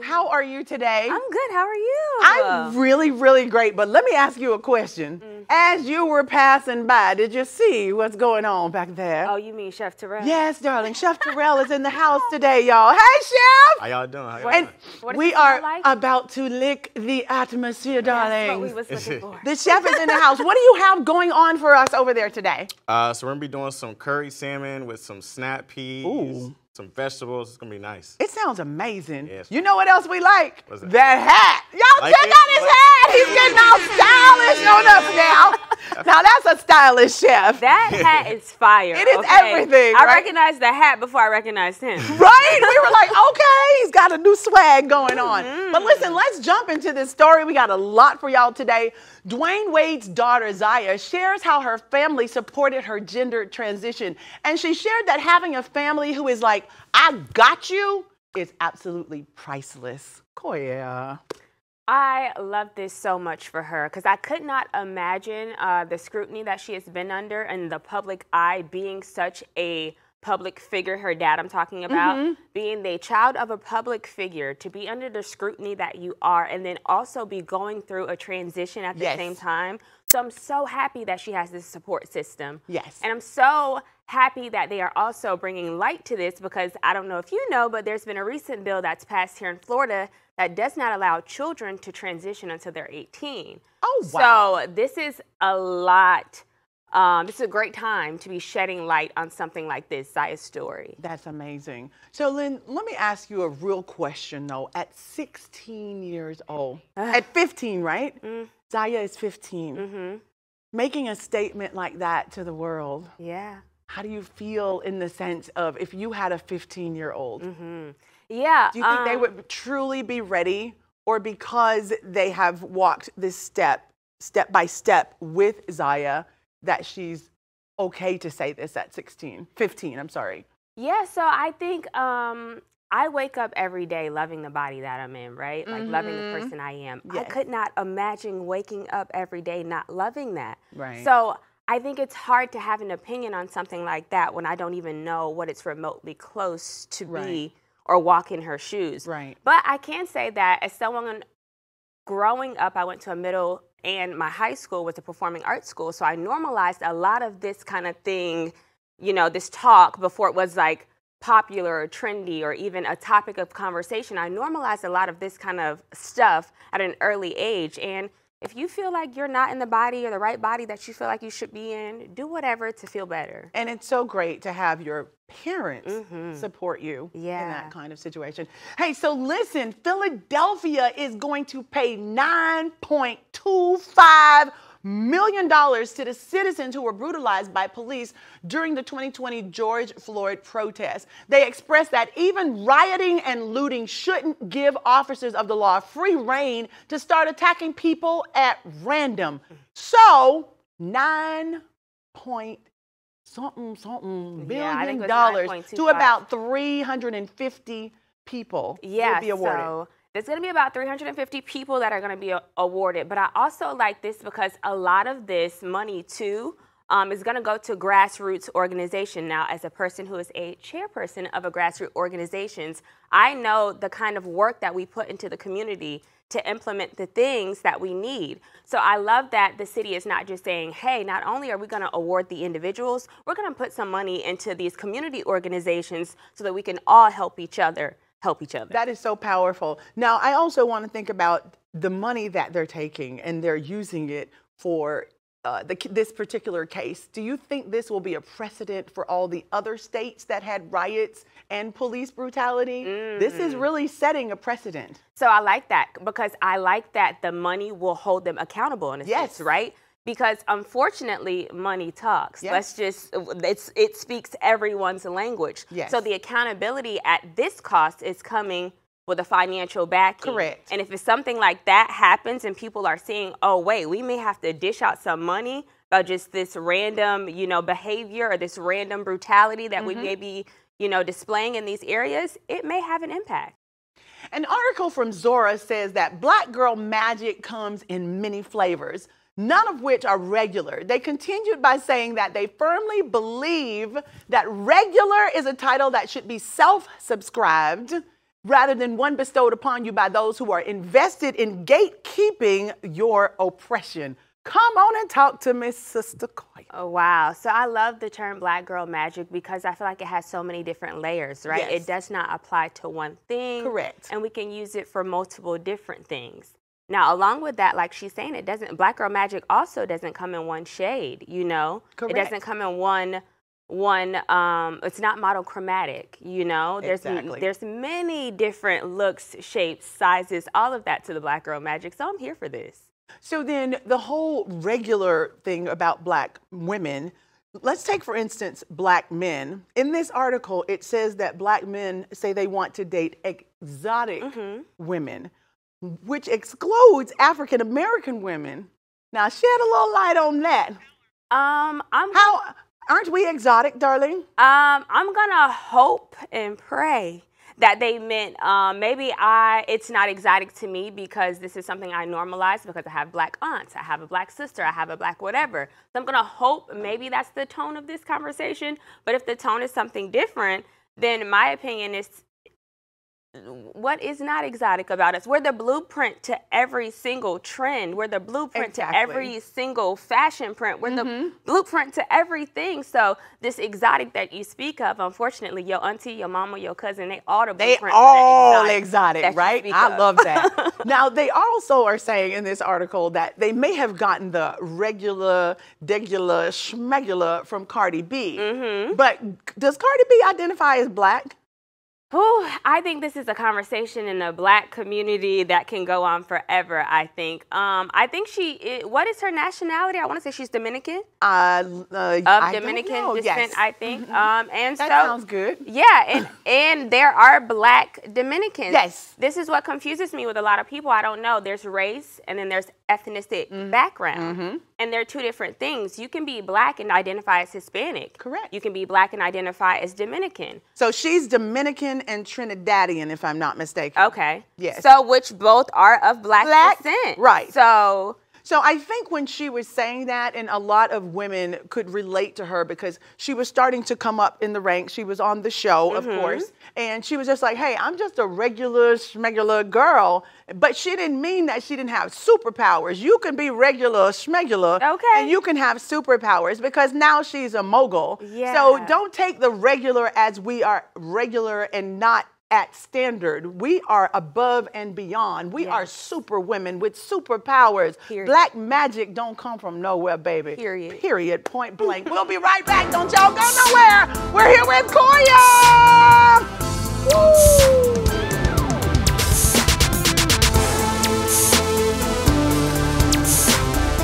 How are you today? I'm good. How are you? I'm really, really great. But let me ask you a question. As you were passing by, did you see what's going on back there? Oh, you mean Chef Terrell? Yes, darling. Chef Terrell is in the house today, y'all. Hey, Chef! How y'all doing? And we are about to lick the atmosphere, darling. That's what we was looking for. The chef is in the house. What do you have going on for us over there today? So we're gonna be doing some curry salmon with some snap peas, some vegetables. It's gonna be nice. It sounds amazing. Yes. You know what else we like? What's that? That hat. Y'all Like check it? out his hat. He's getting all stylish on us now. Now that's a stylish chef. That hat is fire. It is everything, I right? recognized the hat before I recognized him. Right? We were like, okay, he's got a new swag going on. But listen, let's jump into this story. We got a lot for y'all today. Dwayne Wade's daughter, Zaya, shares how her family supported her gender transition. And she shared that having a family who is like, I got you, is absolutely priceless. Koiya. I love this so much for her because I could not imagine the scrutiny that she has been under and the public eye being such a public figure, her dad I'm talking about, being the child of a public figure, to be under the scrutiny that you are and then also be going through a transition at the same time. So I'm so happy that she has this support system. Yes. And I'm so happy that they are also bringing light to this because I don't know if you know, but there's been a recent bill that's passed here in Florida that does not allow children to transition until they're 18. Oh, wow. So this is a lot. This is a great time to be shedding light on something like this, Zaya's story. That's amazing. So, Lynn, let me ask you a real question, though. At 16 years old, at 15, right? Zaya is 15. Making a statement like that to the world. Yeah. How do you feel in the sense of if you had a 15-year-old? Yeah. Do you think they would truly be ready, or because they have walked this step by step with Zaya, that she's okay to say this at 15, I'm sorry? Yeah, so I think I wake up every day loving the body that I'm in, right? Like loving the person I am. Yes. I could not imagine waking up every day not loving that. Right. So I think it's hard to have an opinion on something like that when I don't even know what it's remotely close to be or walk in her shoes. Right. But I can say that as someone growing up, I went to a middle and my high school was a performing arts school. So I normalized a lot of this kind of thing, you know, this talk before it was like popular or trendy or even a topic of conversation. I normalized a lot of this kind of stuff at an early age. And if you feel like you're not in the body or the right body that you feel like you should be in, do whatever to feel better. And it's so great to have your parents support you in Yeah. that kind of situation. Hey, so listen, Philadelphia is going to pay $9.25 million to the citizens who were brutalized by police during the 2020 George Floyd protests. They expressed that even rioting and looting shouldn't give officers of the law free rein to start attacking people at random. So, $9 billion to about 350 people will be awarded. So there's going to be about 350 people that are going to be awarded. But I also like this because a lot of this money, too, is going to go to grassroots organization. Now, as a person who is a chairperson of a grassroots organizations, I know the kind of work that we put into the community to implement the things that we need. So I love that the city is not just saying, hey, not only are we going to award the individuals, we're going to put some money into these community organizations so that we can all help each other. That is so powerful. Now, I also want to think about the money that they're taking and they're using it for this particular case. Do you think this will be a precedent for all the other states that had riots and police brutality? This is really setting a precedent. So I like that because I like that the money will hold them accountable in a sense, right? Because unfortunately, money talks. It speaks everyone's language. So the accountability at this cost is coming with a financial backing. Correct. And if it's something like that happens and people are seeing, oh, wait, we may have to dish out some money about just this random, behavior or this random brutality that we may be, displaying in these areas, it may have an impact. An article from Zora says that Black girl magic comes in many flavors, none of which are regular. They continued by saying that they firmly believe that regular is a title that should be self-subscribed. rather than one bestowed upon you by those who are invested in gatekeeping your oppression. Come on and talk to Miss Sister Koiya. Oh, wow. So I love the term Black girl magic because I feel like it has so many different layers, right? Yes. It does not apply to one thing. Correct. And we can use it for multiple different things. Now, along with that, like she's saying, Black girl magic also doesn't come in one shade, you know? Correct. It doesn't come in one it's not monochromatic, you know? Exactly. There's many different looks, shapes, sizes, all of that to the Black girl magic. So I'm here for this. So then the whole regular thing about Black women, let's take, for instance, Black men. In this article, it says that Black men say they want to date exotic women, which excludes African American women. Now, shed a little light on that. Aren't we exotic, darling? I'm gonna hope and pray that they meant maybe it's not exotic to me because this is something I normalize because I have Black aunts, I have a Black sister, I have a Black whatever. So I'm gonna hope maybe that's the tone of this conversation. But if the tone is something different, then my opinion is what is not exotic about us? We're the blueprint to every single trend. We're the blueprint to every single fashion print. We're the blueprint to everything. So this exotic that you speak of, unfortunately, your auntie, your mama, your cousin, they all the blueprint. They all exotic, right? I love that. Now, they also are saying in this article that they may have gotten the regular, degular, schmegular from Cardi B. But does Cardi B identify as Black? Ooh, I think this is a conversation in the Black community that can go on forever, I think. What is her nationality? I want to say she's Dominican. Of Dominican descent, yes. I think. And that sounds good. Yeah, and there are Black Dominicans. Yes. This is what confuses me with a lot of people. I don't know. There's race and then there's ethnicity background. And they're two different things. You can be Black and identify as Hispanic. Correct. You can be Black and identify as Dominican. So she's Dominican and Trinidadian, if I'm not mistaken. Okay. Yes. So which both are of Black descent. Right. So I think when she was saying that, and a lot of women could relate to her because she was starting to come up in the ranks. She was on the show, of course, and she was just like, hey, I'm just a regular, schmegular girl. But she didn't mean that she didn't have superpowers. You can be regular, schmegular, and you can have superpowers because now she's a mogul. Yeah. So don't take the regular as we are regular and not at standard. We are above and beyond. We are super women with superpowers. Black magic don't come from nowhere, baby. Period. Point blank. We'll be right back. Don't y'all go nowhere. We're here with Koiya. Woo!